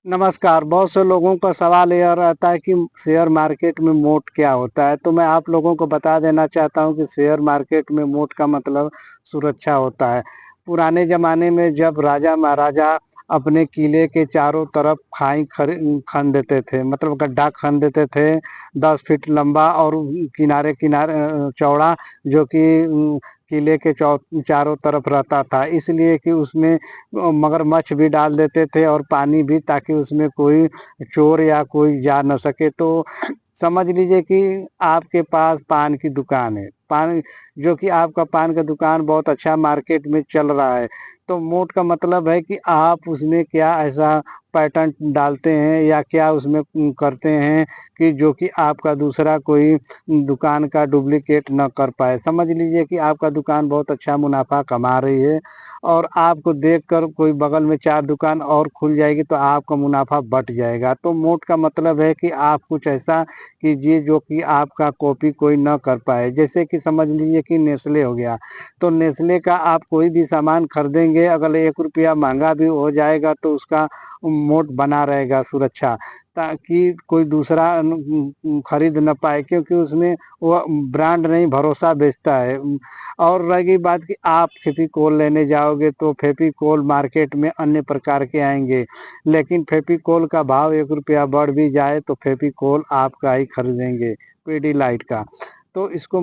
नमस्कार। बहुत से लोगों का सवाल यह रहता है कि शेयर मार्केट में मोट क्या होता है? तो मैं आप लोगों को बता देना चाहता हूँ कि शेयर मार्केट में मोट का मतलब सुरक्षा होता है। पुराने ज़माने में जब राजा-महाराजा अपने किले के चारों तरफ खन देते थे, मतलब गड्ढा खन देते थे, 10 फीट लंबा और किनारे-किनारे चौड़ा, जो कि किले के चारों तरफ रहता था, इसलिए कि उसमें मगरमच्छ भी डाल देते थे और पानी भी, ताकि उसमें कोई चोर या कोई जा न सके। तो समझ लीजिए कि आपके पास पान की दुकान है, पान जो कि आपका पान का दुकान बहुत अच्छा मार्केट में चल रहा है। तो मोट का मतलब है कि आप उसमें क्या ऐसा पैटर्न डालते हैं या क्या उसमें करते हैं कि जो कि आपका दूसरा कोई दुकान का डुप्लीकेट न कर पाए। समझ लीजिए कि आपका दुकान बहुत अच्छा मुनाफा कमा रही है और आपको देखकर कोई बगल में 4 दुकान और खुल जाएगी तो आपका मुनाफा बढ़ जाएगा। तो मोट का मतलब है कि आप कुछ ऐसा कीजिए जो कि आपका कॉपी कोई न कर पाए। जैसे कि समझ लीजिए कि नेस्ले हो गया, तो नेस्ले का आप कोई भी सामान खरीदेंगे, अगर 1 रुपया महँगा भी हो जाएगा तो उसका मोट बना रहेगा सुरक्षा, ताकि कोई दूसरा खरीद न पाए, क्योंकि उसमें वो ब्रांड नहीं, भरोसा बेचता है। और रही बात कि आप फेविकोल लेने जाओगे तो फेविकोल मार्केट में अन्य प्रकार के आएँगे, लेकिन फेविकोल का भाव 1 रुपया बढ़ भी जाए तो फेविकोल आपका ही खरीदेंगे, पीडीलाइट का। तो इसको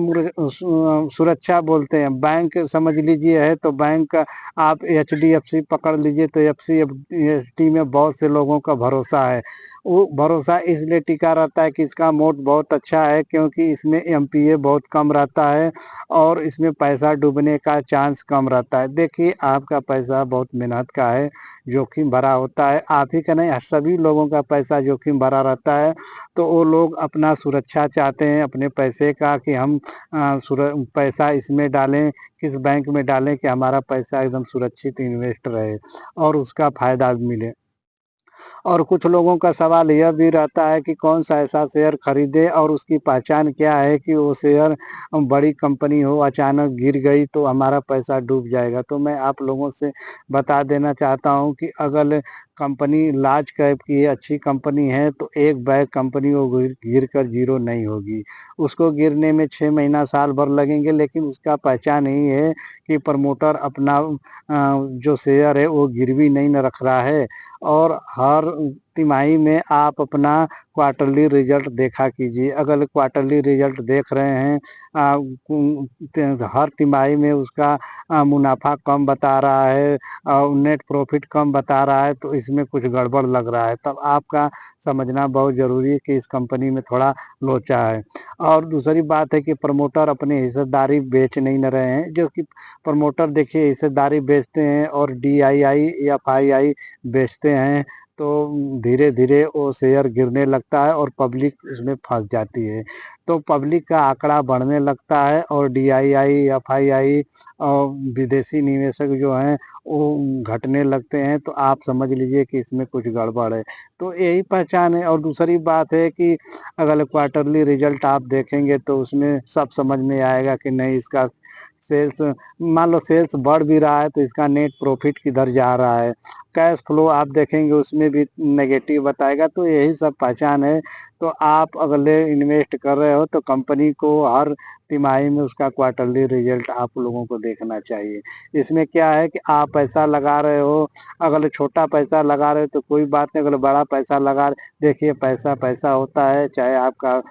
सुरक्षा बोलते हैं। बैंक समझ लीजिए है तो बैंक का आप एचडीएफसी पकड़ लीजिए, तो एफसी में बहुत से लोगों का भरोसा है। वो भरोसा इसलिए टिका रहता है कि इसका मोड बहुत अच्छा है, क्योंकि इसमें एमपीए बहुत कम रहता है और इसमें पैसा डूबने का चांस कम रहता है। देखिए, आपका पैसा बहुत मेहनत का है, जोखिम भरा होता है। आप ही का नहीं, सभी लोगों का पैसा जोखिम भरा रहता है। तो वो लोग अपना सुरक्षा चाहते हैं अपने पैसे का, कि हम पैसा इसमें डालें, किस बैंक में डालें कि हमारा पैसा एकदम सुरक्षित इन्वेस्ट रहे और उसका फ़ायदा मिले। और कुछ लोगों का सवाल यह भी रहता है कि कौन सा ऐसा शेयर खरीदे और उसकी पहचान क्या है कि वो शेयर बड़ी कंपनी हो, अचानक गिर गई तो हमारा पैसा डूब जाएगा। तो मैं आप लोगों से बता देना चाहता हूँ कि अगर कंपनी लार्ज कैप की है, अच्छी कंपनी है, तो एक बैग कंपनी वो गिर कर जीरो नहीं होगी। उसको गिरने में 6 महीना साल भर लगेंगे, लेकिन उसका पहचान यही है कि प्रमोटर अपना जो शेयर है वो गिरवी नहीं न रख रहा है। और हर तिमाही में आप अपना क्वार्टरली रिजल्ट देखा कीजिए। अगर क्वार्टरली रिजल्ट देख रहे हैं, हर तिमाही में उसका मुनाफा कम बता रहा है और नेट प्रॉफिट कम बता रहा है, तो इसमें कुछ गड़बड़ लग रहा है। तब आपका समझना बहुत ज़रूरी है कि इस कंपनी में थोड़ा लोचा है। और दूसरी बात है कि प्रमोटर अपनी हिस्सेदारी बेच नहीं न रहे हैं, जो कि प्रमोटर देखिए हिस्सेदारी बेचते हैं और डीआईआई या एफआईआई बेचते हैं, तो धीरे-धीरे वो शेयर गिरने लगता है और पब्लिक उसमें फँस जाती है। तो पब्लिक का आंकड़ा बढ़ने लगता है और डीआईआई, एफआईआई और विदेशी निवेशक जो हैं वो घटने लगते हैं, तो आप समझ लीजिए कि इसमें कुछ गड़बड़ है। तो यही पहचान है। और दूसरी बात है कि अगर क्वार्टरली रिजल्ट आप देखेंगे तो उसमें सब समझ में आएगा कि नहीं, इसका सेल्स, मान लो सेल्स बढ़ भी रहा है तो इसका नेट प्रॉफिट किधर जा रहा है। कैश फ्लो आप देखेंगे उसमें भी नेगेटिव बताएगा। तो यही सब पहचान है। तो आप अगले इन्वेस्ट कर रहे हो तो कंपनी को हर तिमाही में उसका क्वार्टरली रिजल्ट आप लोगों को देखना चाहिए। इसमें क्या है कि आप पैसा लगा रहे हो, अगर छोटा पैसा लगा रहे हो तो कोई बात नहीं, अगर बड़ा पैसा लगा रहे, देखिए पैसा पैसा होता है, चाहे आपका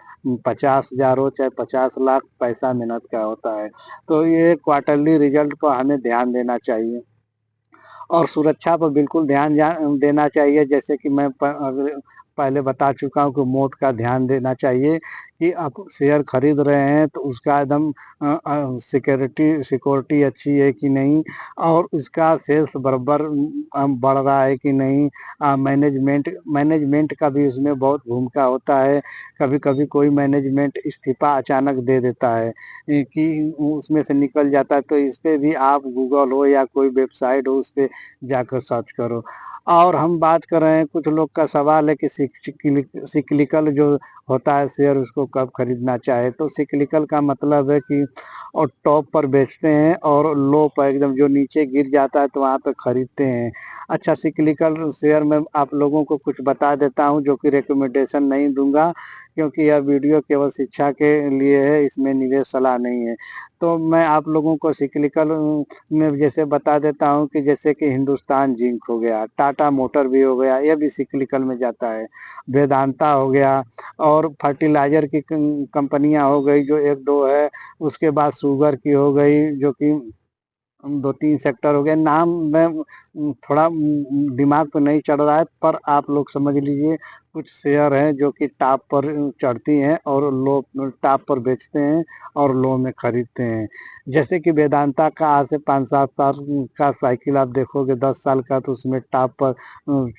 50,000 हो चाहे 50 लाख, पैसा मेहनत का होता है। तो ये क्वार्टरली रिजल्ट पर हमें ध्यान देना चाहिए और सुरक्षा पर बिल्कुल ध्यान देना चाहिए। जैसे कि मैं पहले बता चुका हूँ कि मोड का ध्यान देना चाहिए कि आप शेयर खरीद रहे हैं तो उसका एकदम सिक्योरिटी अच्छी है कि नहीं, और उसका सेल्स बराबर बढ़ रहा है कि नहीं। मैनेजमेंट मैनेजमेंट का भी उसमें बहुत भूमिका होता है। कभी कभी कोई मैनेजमेंट इस्तीफा अचानक दे देता है कि उसमें से निकल जाता है, तो इस पे भी आप गूगल हो या कोई वेबसाइट हो उस पे जाकर सर्च करो। और हम बात कर रहे हैं, कुछ लोग का सवाल है कि सिक्लिकल जो होता है शेयर उसको कब खरीदना चाहे। तो सिक्लिकल का मतलब है कि और टॉप पर बेचते हैं और लो पर एकदम जो नीचे गिर जाता है तो वहाँ पे खरीदते हैं। अच्छा, सिक्लिकल शेयर में आप लोगों को कुछ बता देता हूँ जो कि रिकमेंडेशन नहीं दूंगा, क्योंकि यह वीडियो केवल शिक्षा के लिए है, इसमें निवेश सलाह नहीं है। तो मैं आप लोगों को सिक्लिकल में जैसे बता देता हूँ कि जैसे कि हिंदुस्तान जिंक हो गया, टाटा मोटर भी हो गया, यह भी सिक्लिकल में जाता है। वेदांता हो गया, और फर्टिलाइजर की कंपनियां हो गई जो एक दो है, उसके बाद शुगर की हो गई जो कि दो तीन सेक्टर हो गए। नाम में थोड़ा दिमाग पे नहीं चढ़ रहा है, पर आप लोग समझ लीजिए कुछ शेयर हैं जो कि टॉप पर चढ़ती हैं और लो टॉप पर बेचते हैं और लो में खरीदते हैं। जैसे कि वेदांता का आज से 5-7 साल का साइकिल आप देखोगे, 10 साल का, तो उसमें टॉप पर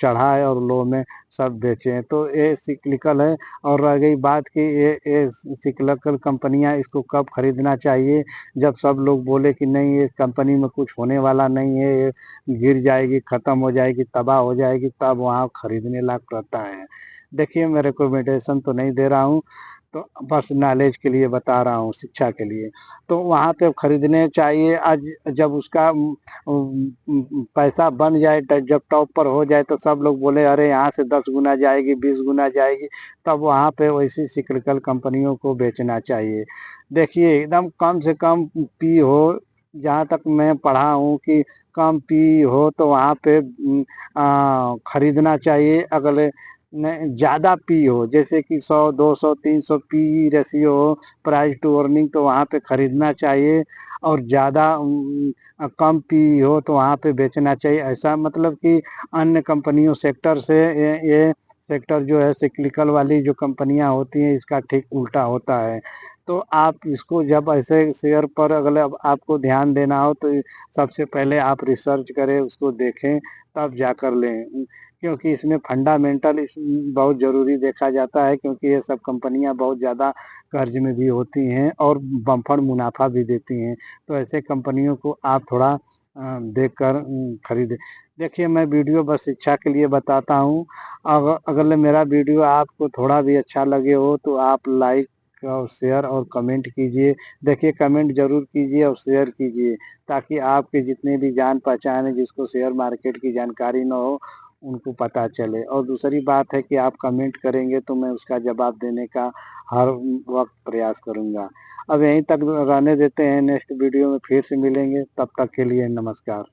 चढ़ा है और लो में सब बेचे हैं। तो ये सिक्लिकल है। और रह गई बात कि ये सिक्लिकल कंपनियां इसको कब खरीदना चाहिए, जब सब लोग बोले कि नहीं ये कंपनी में कुछ होने वाला नहीं है, ये गिर जाएगी, खत्म हो जाएगी, तबाह हो जाएगी, तब वहाँ खरीदने लायक रहता है। देखिए, मैं रिकमेंडेशन तो नहीं दे रहा हूँ, तो बस नॉलेज के लिए बता रहा हूँ, शिक्षा के लिए। तो वहाँ पे खरीदने चाहिए। आज जब उसका पैसा बन जाए, जब टॉप पर हो जाए, तो सब लोग बोले अरे यहाँ से 10 गुना जाएगी, 20 गुना जाएगी, तब वहाँ पे वैसी सिक्लिकल कंपनियों को बेचना चाहिए। देखिए, एकदम कम से कम पी हो, जहाँ तक मैं पढ़ा हूँ कि कम पी हो तो वहाँ पे खरीदना चाहिए। अगले ज़्यादा पी हो, जैसे कि 100, 200, 300 पी रेशियो हो, प्राइस टू अर्निंग, तो वहाँ पे खरीदना चाहिए। और ज़्यादा कम पी हो तो वहाँ पे बेचना चाहिए। ऐसा मतलब कि अन्य कंपनियों सेक्टर से ये सेक्टर जो है सिक्लिकल वाली जो कंपनियां होती हैं, इसका ठीक उल्टा होता है। तो आप इसको जब ऐसे शेयर पर अगले आपको ध्यान देना हो तो सबसे पहले आप रिसर्च करें, उसको देखें, तब जाकर लें। क्योंकि इसमें फंडामेंटल बहुत ज़रूरी देखा जाता है, क्योंकि ये सब कंपनियां बहुत ज़्यादा कर्ज में भी होती हैं और बम्पर मुनाफा भी देती हैं। तो ऐसे कंपनियों को आप थोड़ा देखकर खरीदें। देखिए, मैं वीडियो बस शिक्षा के लिए बताता हूँ। अगर मेरा वीडियो आपको थोड़ा भी अच्छा लगे हो तो आप लाइक और शेयर और कमेंट कीजिए। देखिए, कमेंट जरूर कीजिए और शेयर कीजिए, ताकि आपके जितने भी जान पहचान है जिसको शेयर मार्केट की जानकारी न हो, उनको पता चले। और दूसरी बात है कि आप कमेंट करेंगे तो मैं उसका जवाब देने का हर वक्त प्रयास करूंगा। अब यहीं तक रहने देते हैं, नेक्स्ट वीडियो में फिर से मिलेंगे, तब तक के लिए नमस्कार।